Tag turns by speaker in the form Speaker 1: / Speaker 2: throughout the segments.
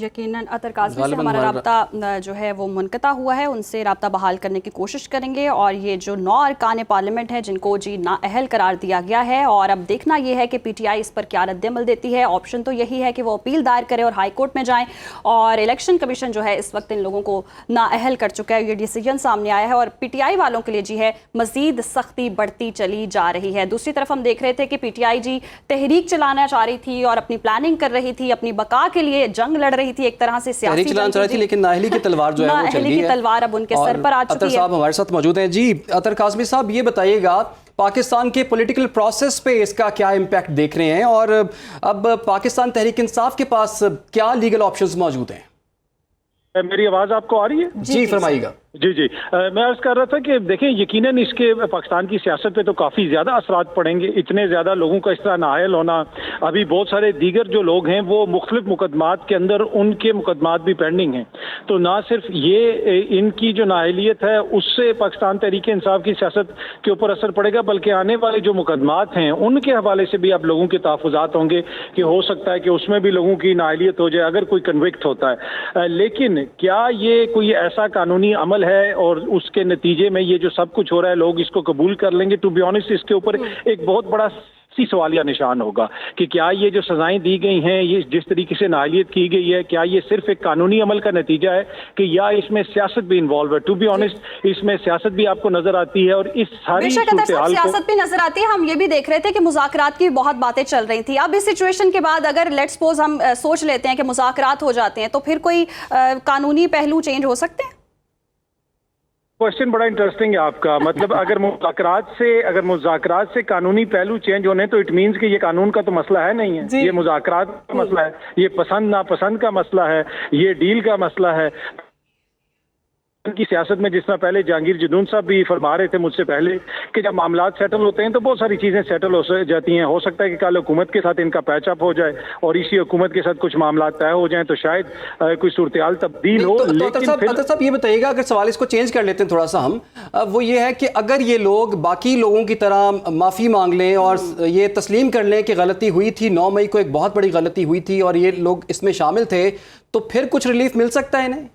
Speaker 1: یقیناً اطہر کاظمی سے
Speaker 2: غالباً
Speaker 1: ہمارا
Speaker 2: ہمارا
Speaker 1: رابطہ جو ہے وہ منقطع ہوا ہے، ان سے رابطہ بحال کرنے کی کوشش کریں گے، اور یہ جو 9 ارکان پارلیمنٹ ہیں جن کو جی نااہل قرار دیا گیا ہے، اور اب دیکھنا یہ ہے کہ پی ٹی آئی اس پر کیا رد عمل دیتی ہے۔ آپشن تو یہی ہے کہ وہ اپیل دائر کرے اور ہائی کورٹ میں جائیں، اور الیکشن کمیشن جو ہے اس وقت ان لوگوں کو نااہل کر چکا ہے، یہ ڈیسیجن سامنے آیا ہے، اور پی ٹی آئی والوں کے لیے جی ہے مزید سختی بڑھتی چلی جا رہی ہے۔ دوسری طرف ہم دیکھ رہے تھے کہ پی ٹی آئی جی تحریک چلانا چاہ رہی تھی اور اپنی پلاننگ کر رہی تھی، اپنی بقا کے لیے جنگ لڑ رہی تھی، ایک طرح سے
Speaker 2: تحریک چلانا چاہ رہی تھی، لیکن نااہلی کی تلوار جو ہے وہ چل
Speaker 1: نااہلی
Speaker 2: گئی
Speaker 1: کی
Speaker 2: ہے،
Speaker 1: تلوار اب ان کے سر پر آ چکی ہے۔
Speaker 2: اطہر صاحب ہمارے ساتھ موجود ہیں۔ جی اطہر کاظمی صاحب، یہ بتائیے گا پاکستان کے پولیٹیکل پروسیس پہ اس کا کیا امپیکٹ دیکھ رہے ہیں، اور اب پاکستان تحریک انصاف کے پاس کیا لیگل آپشنز موجود ہیں؟
Speaker 3: میری آواز آپ کو آ رہی ہے؟
Speaker 2: جی فرمائیے گا۔
Speaker 3: جی میں عرض کر رہا تھا کہ دیکھیں یقیناً اس کے پاکستان کی سیاست پہ تو کافی زیادہ اثرات پڑیں گے، اتنے زیادہ لوگوں کا اس طرح نااہل ہونا۔ ابھی بہت سارے دیگر جو لوگ ہیں وہ مختلف مقدمات کے اندر ان کے مقدمات بھی پینڈنگ ہیں، تو نہ صرف یہ ان کی جو نااہلیت ہے اس سے پاکستان تحریک انصاف کی سیاست کے اوپر اثر پڑے گا، بلکہ آنے والے جو مقدمات ہیں ان کے حوالے سے بھی اب لوگوں کے تحفظات ہوں گے کہ ہو سکتا ہے کہ اس میں بھی لوگوں کی نااہلیت ہو جائے اگر کوئی کنوکٹ ہوتا ہے۔ لیکن کیا یہ کوئی ایسا قانونی عمل ہے اور اس کے نتیجے میں یہ جو سب کچھ ہو رہا ہے لوگ اس کو قبول کر لیں گے؟ ٹو بی آنیسٹ اس کے اوپر ایک بہت بڑا سوالیہ نشان ہوگا کہ کیا یہ جو سزائیں دی گئی ہیں، یہ جس طریقے سے نااہلیت کی گئی ہے، کیا یہ صرف ایک قانونی عمل کا نتیجہ ہے کہ یا اس میں سیاست بھی انوالو ہے؟ ٹو بی آنیسٹ اس میں سیاست بھی آپ کو نظر آتی ہے، اور اس ساری صورتحال کو
Speaker 1: سیاست بھی نظر آتی ہے۔ ہم یہ بھی دیکھ رہے تھے کہ مذاکرات کی بہت باتیں چل رہی تھی، اب اس سچویشن کے بعد اگر لیٹس سپوز ہم سوچ لیتے ہیں کہ مذاکرات ہو جاتے ہیں تو پھر کوئی قانونی پہلو چینج ہو سکتے ہیں؟
Speaker 3: کوشچن بڑا انٹرسٹنگ ہے آپ کا، مطلب اگر مذاکرات سے قانونی پہلو چینج ہونے تو اٹ مینز کہ یہ قانون کا تو مسئلہ ہے نہیں ہے، یہ مذاکرات کا مسئلہ ہے، یہ پسند ناپسند کا مسئلہ ہے، یہ ڈیل کا مسئلہ ہے۔ کی سیاست میں جس طرح پہلے جہانگیر جدون صاحب بھی فرما رہے تھے مجھ سے پہلے کہ جب معاملات سیٹل ہوتے ہیں تو بہت ساری چیزیں سیٹل ہو جاتی ہیں، ہو سکتا ہے کہ کل حکومت کے ساتھ ان کا پیچ اپ ہو جائے اور اسی حکومت کے ساتھ کچھ معاملات طے ہو جائیں تو شاید کوئی صورتحال تبدیل ہو۔
Speaker 2: اطہر صاحب یہ بتائیے گا، اگر سوال اس کو چینج کر لیتے ہیں تھوڑا سا ہم، وہ یہ ہے کہ اگر یہ لوگ باقی لوگوں کی طرح معافی مانگ لیں اور یہ تسلیم کر لیں کہ غلطی ہوئی تھی، 9 مئی کو ایک بہت بڑی غلطی ہوئی تھی اور یہ لوگ اس میں شامل تھے، تو پھر کچھ ریلیف مل سکتا ہے انہیں؟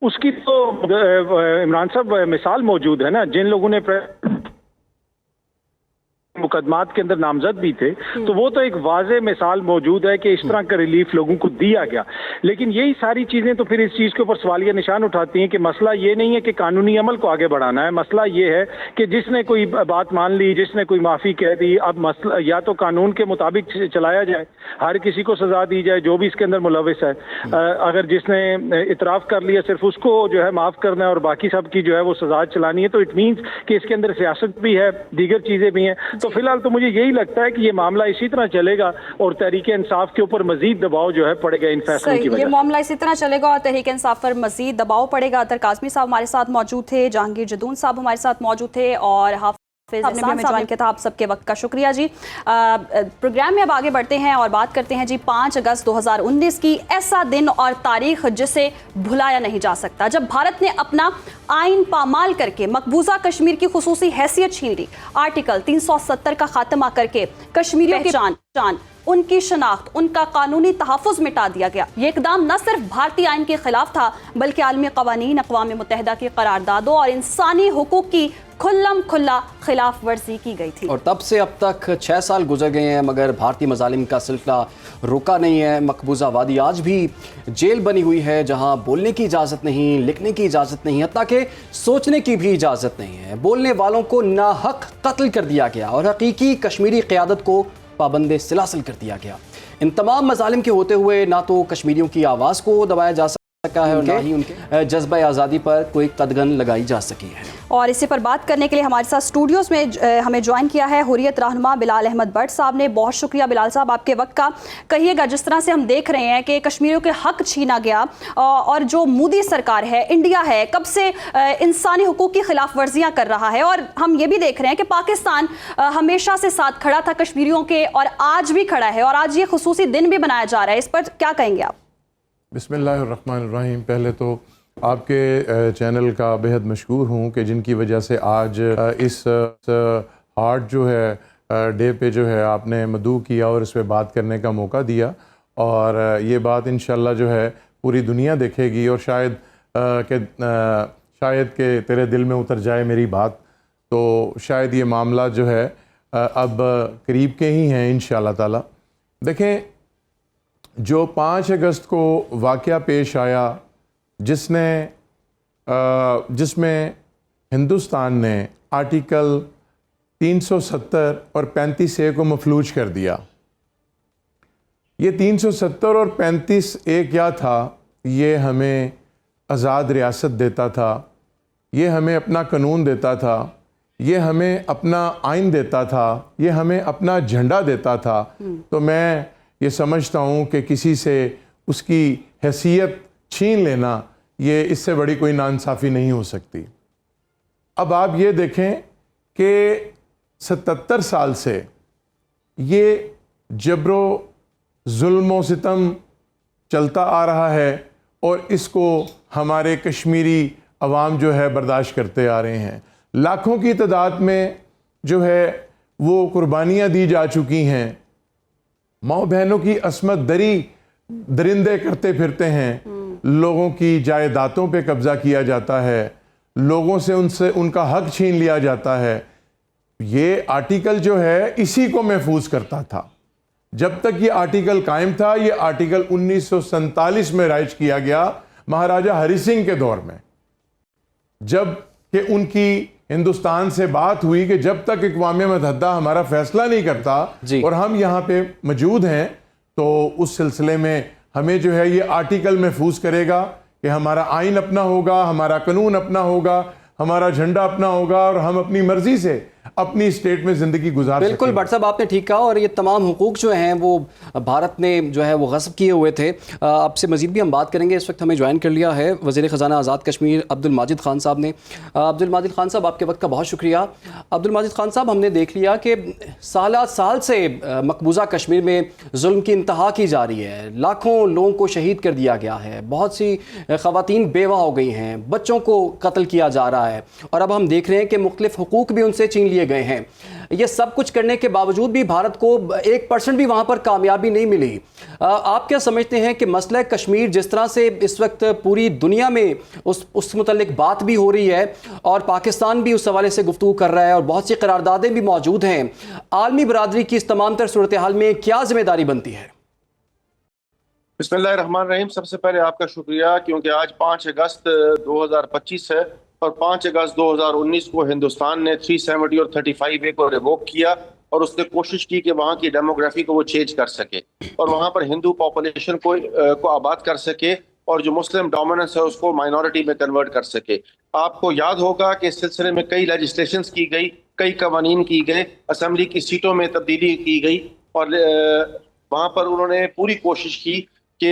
Speaker 3: اس کی تو عمران صاحب مثال موجود ہے نا، جن لوگوں نے مقدمات کے اندر نامزد بھی تھے تو وہ تو ایک واضح مثال موجود ہے کہ اس طرح کا ریلیف لوگوں کو دیا گیا۔ لیکن یہی ساری چیزیں تو پھر اس چیز کے اوپر سوالیہ نشان اٹھاتی ہیں کہ مسئلہ یہ نہیں ہے کہ قانونی عمل کو آگے بڑھانا ہے، مسئلہ یہ ہے کہ جس نے کوئی بات مان لی، جس نے کوئی معافی کہہ دی، اب مسئلہ یا تو قانون کے مطابق چلایا جائے، ہر کسی کو سزا دی جائے جو بھی اس کے اندر ملوث ہے، اگر جس نے اعتراف کر لیا صرف اس کو جو ہے معاف کرنا ہے اور باقی سب کی جو ہے وہ سزا چلانی ہے، تو اٹ مینس کہ اس کے اندر سیاست بھی ہے، دیگر چیزیں بھی ہیں۔ تو فی الحال تو مجھے یہی لگتا ہے کہ یہ معاملہ اسی طرح چلے گا اور تحریک انصاف کے اوپر مزید دباؤ جو ہے پڑے گا ان فیصلوں کی وجہ سے۔
Speaker 1: یہ معاملہ اسی طرح چلے گا اور تحریک انصاف پر مزید دباؤ پڑے گا۔ اطہر کاظمی صاحب ہمارے ساتھ موجود تھے، جہانگیر جدون صاحب ہمارے ساتھ موجود تھے، اور ہمیں جوائن کیا تھا۔ آپ سب کے وقت کا شکریہ جی۔ پروگرام میں اب آگے بڑھتے ہیں اور بات کرتے ہیں جی 5 اگست 2019 کی، ایسا دن اور تاریخ جسے بھلایا نہیں جا سکتا، جب بھارت نے اپنا آئین پامال کر کے مقبوضہ کشمیر کی خصوصی حیثیت چھین لی، آرٹیکل 370 کا خاتمہ کر کے کشمیریوں کی پہچان، ان کی شناخت، ان کا قانونی تحفظ مٹا دیا گیا۔ یہ اقدام نہ صرف بھارتی آئین کے خلاف تھا بلکہ عالمی قوانین، اقوام متحدہ کی قراردادوں اور انسانی حقوق کی کھلم کھلا خلاف ورزی کی گئی تھی۔ اور
Speaker 2: تب سے اب تک 6 سال گزر گئے ہیں مگر بھارتی مظالم کا سلسلہ رکا نہیں ہے۔ مقبوضہ وادی آج بھی جیل بنی ہوئی ہے جہاں بولنے کی اجازت نہیں، لکھنے کی اجازت نہیں، حتیٰ کہ سوچنے کی بھی اجازت نہیں ہے۔ بولنے والوں کو ناحق قتل کر دیا گیا اور حقیقی کشمیری قیادت کو پابند سلاسل کر دیا گیا۔ ان تمام مظالم کے ہوتے ہوئے نہ تو کشمیریوں کی آواز کو دبایا جا سکا ہے اور نہ ہی ان کے جذبہ آزادی پر کوئی قدغن لگائی جا سکی ہے۔
Speaker 1: اور اسی پر بات کرنے کے لیے ہمارے ساتھ اسٹوڈیوز میں ہمیں جوائن کیا ہے حریت رہنما بلال احمد بٹ صاحب نے۔ بہت شکریہ بلال صاحب آپ کے وقت کا۔ کہیے گا جس طرح سے ہم دیکھ رہے ہیں کہ کشمیریوں کے حق چھینا گیا اور جو مودی سرکار ہے، انڈیا ہے، کب سے انسانی حقوق کی خلاف ورزیاں کر رہا ہے، اور ہم یہ بھی دیکھ رہے ہیں کہ پاکستان ہمیشہ سے ساتھ کھڑا تھا کشمیریوں کے اور آج بھی کھڑا ہے، اور آج یہ خصوصی دن بھی منایا جا رہا ہے، اس پر کیا کہیں گے آپ؟
Speaker 4: بسم اللہ الرحمن الرحیم۔ پہلے تو آپ کے چینل کا بہت مشکور ہوں کہ جن کی وجہ سے آج اس ہارٹ جو ہے ڈے پہ جو ہے آپ نے مدعو کیا اور اس پہ بات کرنے کا موقع دیا، اور یہ بات انشاءاللہ جو ہے پوری دنیا دیکھے گی، اور شاید کہ تیرے دل میں اتر جائے میری بات، تو شاید یہ معاملہ جو ہے اب قریب کے ہی ہیں انشاءاللہ تعالی۔ دیکھیں، جو 5 اگست کو واقعہ پیش آیا جس میں ہندوستان نے آرٹیکل 370 اور 35A کو مفلوج کر دیا، یہ 370 اور 35A کیا تھا؟ یہ ہمیں آزاد ریاست دیتا تھا، یہ ہمیں اپنا قانون دیتا تھا، یہ ہمیں اپنا آئین دیتا تھا، یہ ہمیں اپنا جھنڈا دیتا تھا۔ تو میں یہ سمجھتا ہوں کہ کسی سے اس کی حیثیت چھین لینا، یہ اس سے بڑی کوئی ناانصافی نہیں ہو سکتی۔ اب آپ یہ دیکھیں کہ 77 سال سے یہ جبر و ظلم و ستم چلتا آ رہا ہے، اور اس کو ہمارے کشمیری عوام جو ہے برداشت کرتے آ رہے ہیں۔ لاکھوں کی تعداد میں جو ہے وہ قربانیاں دی جا چکی ہیں، ماں بہنوں کی عصمت دری درندے کرتے پھرتے ہیں، لوگوں کی جائیدادوں پہ قبضہ کیا جاتا ہے، لوگوں سے ان کا حق چھین لیا جاتا ہے۔ یہ آرٹیکل جو ہے اسی کو محفوظ کرتا تھا۔ جب تک یہ آرٹیکل قائم تھا، یہ آرٹیکل 1947 میں رائج کیا گیا مہاراجہ ہری سنگھ کے دور میں، جب کہ ان کی ہندوستان سے بات ہوئی کہ جب تک اقوام متحدہ ہمارا فیصلہ نہیں کرتا اور ہم یہاں پہ موجود ہیں، تو اس سلسلے میں ہمیں جو ہے یہ آرٹیکل محفوظ کرے گا کہ ہمارا آئین اپنا ہوگا، ہمارا قانون اپنا ہوگا، ہمارا جھنڈا اپنا ہوگا، اور ہم اپنی مرضی سے اپنی اسٹیٹ میں زندگی گزار سکیں۔
Speaker 2: بالکل بٹ صاحب، آپ نے ٹھیک کہا، اور یہ تمام حقوق جو ہیں وہ بھارت نے جو ہے وہ غصب کیے ہوئے تھے۔ آپ سے مزید بھی ہم بات کریں گے۔ اس وقت ہمیں جوائن کر لیا ہے وزیر خزانہ آزاد کشمیر عبد الماجد خان صاحب نے۔ عبد الماجد خان صاحب، آپ کے وقت کا بہت شکریہ۔ عبد الماجد خان صاحب، ہم نے دیکھ لیا کہ سال سے مقبوضہ کشمیر میں ظلم کی انتہا کی جا رہی ہے، لاکھوں لوگوں کو شہید کر دیا گیا ہے، بہت سی خواتین بیوہ ہو گئی ہیں، بچوں کو قتل کیا جا رہا ہے، اور اب ہم دیکھ رہے ہیں کہ مختلف حقوق بھی ان سے چھین لیے گئے ہیں۔ یہ سب کچھ کرنے کے باوجود بھی بھارت کو 1% بھی وہاں پر کامیابی نہیں ملی۔ آپ کیا سمجھتے ہیں کہ مسئلہ کشمیر جس طرح سے اس وقت پوری دنیا میں اس متعلق بات بھی ہو رہی ہے، اور پاکستان بھی اس حوالے سے گفتگو کر رہا ہے، اور بہت سی قراردادیں بھی موجود ہیں، عالمی برادری کی اس تمام تر صورتحال میں کیا ذمہ داری بنتی ہے؟
Speaker 5: بسم اللہ الرحمن الرحیم۔ سب سے پہلے آپ کا شکریہ، کیونکہ آج 5 اگست 2025 ہے، اور 5 اگست 2019 کو ہندوستان نے 370 اور 35A کو ریووک کیا، اور اس نے کوشش کی کہ وہاں کی ڈیموگرافی کو وہ چینج کر سکے، اور وہاں پر ہندو پاپولیشن کو آباد کر سکے، اور جو مسلم ڈومیننس ہے اس کو مائنورٹی میں کنورٹ کر سکے۔ آپ کو یاد ہوگا کہ اس سلسلے میں کئی لیجسلیشنز کی گئی، کئی قوانین کی گئے، اسمبلی کی سیٹوں میں تبدیلی کی گئی، اور وہاں پر انہوں نے پوری کوشش کی کہ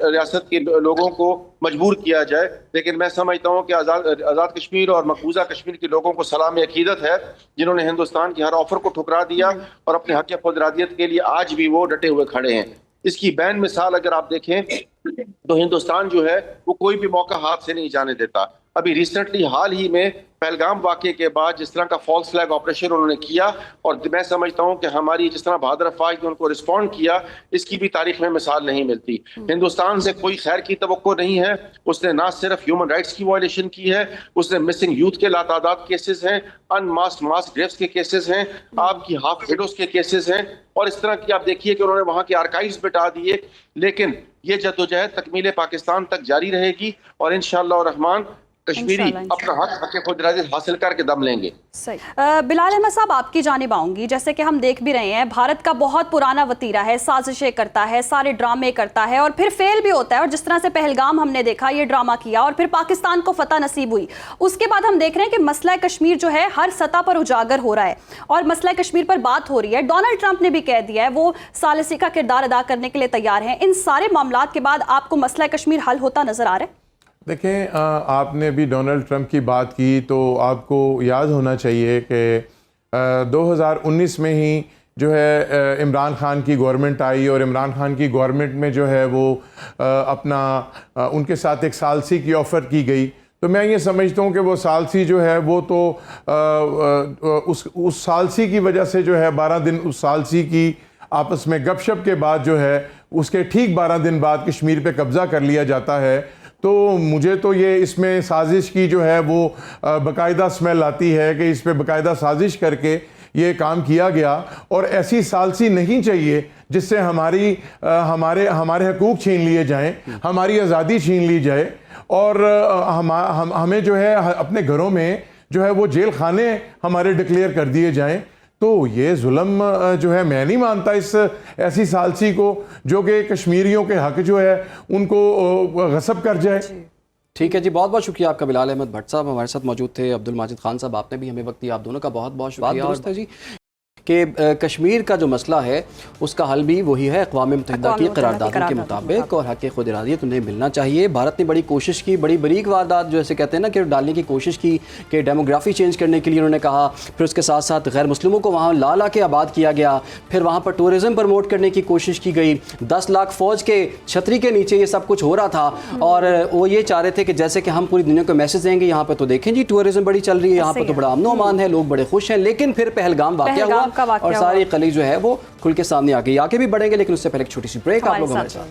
Speaker 5: ریاست کے لوگوں کو مجبور کیا جائے۔ لیکن میں سمجھتا ہوں کہ آزاد کشمیر اور مقبوضہ کشمیر کے لوگوں کو سلام عقیدت ہے، جنہوں نے ہندوستان کی ہر آفر کو ٹھکرا دیا، اور اپنے حق خود ارادیت کے لیے آج بھی وہ ڈٹے ہوئے کھڑے ہیں۔ اس کی بین مثال اگر آپ دیکھیں تو ہندوستان جو ہے وہ کوئی بھی موقع ہاتھ سے نہیں جانے دیتا۔ ابھی ریسنٹلی حال ہی میں پہلگام واقعے کے بعد جس طرح کا فالس فلیگ آپریشن انہوں نے کیا، اور میں سمجھتا ہوں کہ ہماری جس طرح بہادر افواج نے ان کو رسپونڈ کیا، اس کی بھی تاریخ میں مثال نہیں ملتی۔ ہندوستان سے کوئی خیر کی توقع نہیں ہے۔ اس نے نہ صرف ہیومن رائٹس کی وائلیشن کی ہے، اس نے مسنگ یوتھ کے لاتعداد کیسز ہیں، ان ماس گریوز کے کیسز ہیں، آپ کی ہاف ویڈوز کے کیسز ہیں، اور اس طرح کی آپ دیکھیے کہ انہوں نے وہاں کے آرکائیوز بٹا دیے۔ لیکن یہ جدوجہد تکمیل پاکستان تک جاری رہے گی، اور انشاءاللہ الرحمن کشمیری اپنا حق خود ارادیت حاصل کر کے دم لیں گے۔
Speaker 1: صحیح۔ بلال احمد صاحب، آپ کی جانب آؤں گی۔ جیسے کہ ہم دیکھ بھی رہے ہیں، بھارت کا بہت پرانا وتیرہ ہے، سازشیں کرتا ہے، سارے ڈرامے کرتا ہے، اور پھر فیل بھی ہوتا ہے، اور جس طرح سے پہلگام ہم نے دیکھا، یہ ڈرامہ کیا اور پھر پاکستان کو فتح نصیب ہوئی۔ اس کے بعد ہم دیکھ رہے ہیں کہ مسئلہ کشمیر جو ہے ہر سطح پر اجاگر ہو رہا ہے، اور مسئلہ کشمیر پر بات ہو رہی ہے۔ ڈونلڈ ٹرمپ نے بھی کہہ دیا ہے وہ ثالثی کا کردار ادا کرنے کے لیے تیار ہیں۔ ان سارے معاملات کے بعد آپ کو مسئلہ کشمیر حل ہوتا نظر آ رہا ہے؟
Speaker 4: دیکھیں، آپ نے بھی ڈونلڈ ٹرمپ کی بات کی، تو آپ کو یاد ہونا چاہیے کہ 2019 میں ہی جو ہے عمران خان کی گورنمنٹ آئی، اور عمران خان کی گورنمنٹ میں جو ہے وہ اپنا ان کے ساتھ ایک ثالثی کی آفر کی گئی۔ تو میں یہ سمجھتا ہوں کہ وہ ثالثی جو ہے وہ تو اس ثالثی کی وجہ سے جو ہے 12 دن اس ثالثی کی آپس میں گپ شپ کے بعد جو ہے اس کے ٹھیک 12 دن بعد کشمیر پہ قبضہ کر لیا جاتا ہے، تو مجھے تو یہ اس میں سازش کی جو ہے وہ باقاعدہ سمیل آتی ہے کہ اس پہ باقاعدہ سازش کر کے یہ کام کیا گیا، اور ایسی ثالثی نہیں چاہیے جس سے ہمارے حقوق چھین لیے جائیں، ہماری آزادی چھین لی جائے، اور ہمیں جو ہے اپنے گھروں میں جو ہے وہ جیل خانے ہمارے ڈکلیئر کر دیے جائیں۔ تو یہ ظلم جو ہے میں نہیں مانتا اس ایسی ثالثی کو جو کہ کشمیریوں کے حق جو ہے ان کو غصب کر جائے۔
Speaker 2: ٹھیک ہے جی، بہت بہت شکریہ آپ کا۔ بلال احمد بھٹ صاحب ہمارے ساتھ موجود تھے، عبد الماجد خان صاحب آپ نے بھی ہمیں وقت دیا، آپ دونوں کا بہت بہت شکریہ۔ درست ہے جی کہ کشمیر کا جو مسئلہ ہے اس کا حل بھی وہی ہے اقوام متحدہ کی قراردادوں کے مطابق، اور حق خود ارادیت انہیں ملنا چاہیے۔ بھارت نے بڑی کوشش کی، بڑی بریک واردات جو ایسے کہتے ہیں نا کہ ڈالنے کی کوشش کی کہ ڈیموگرافی چینج کرنے کے لیے انہوں نے کہا، پھر اس کے ساتھ ساتھ غیر مسلموں کو وہاں لا کے آباد کیا گیا، پھر وہاں پر ٹورزم پروموٹ کرنے کی کوشش کی گئی، 10 لاکھ فوج کے چھتری کے نیچے یہ سب کچھ ہو رہا تھا، اور وہ یہ چاہ رہے تھے کہ جیسے کہ ہم پوری دنیا کو میسج دیں گے یہاں پہ تو دیکھیں جی ٹورزم بڑی چل رہی ہے، یہاں پہ تو بڑا امن و امان ہے، لوگ بڑے خوش ہیں۔ لیکن پھر پہلگام واقعہ ہوا اور ساری جو ہے وہ کھل کے سامنے آ گئی۔ آگے بھی بڑھیں گے لیکن اس سے پہلے ایک چھوٹی سی بریک، آپ لوگ ہمارے ساتھ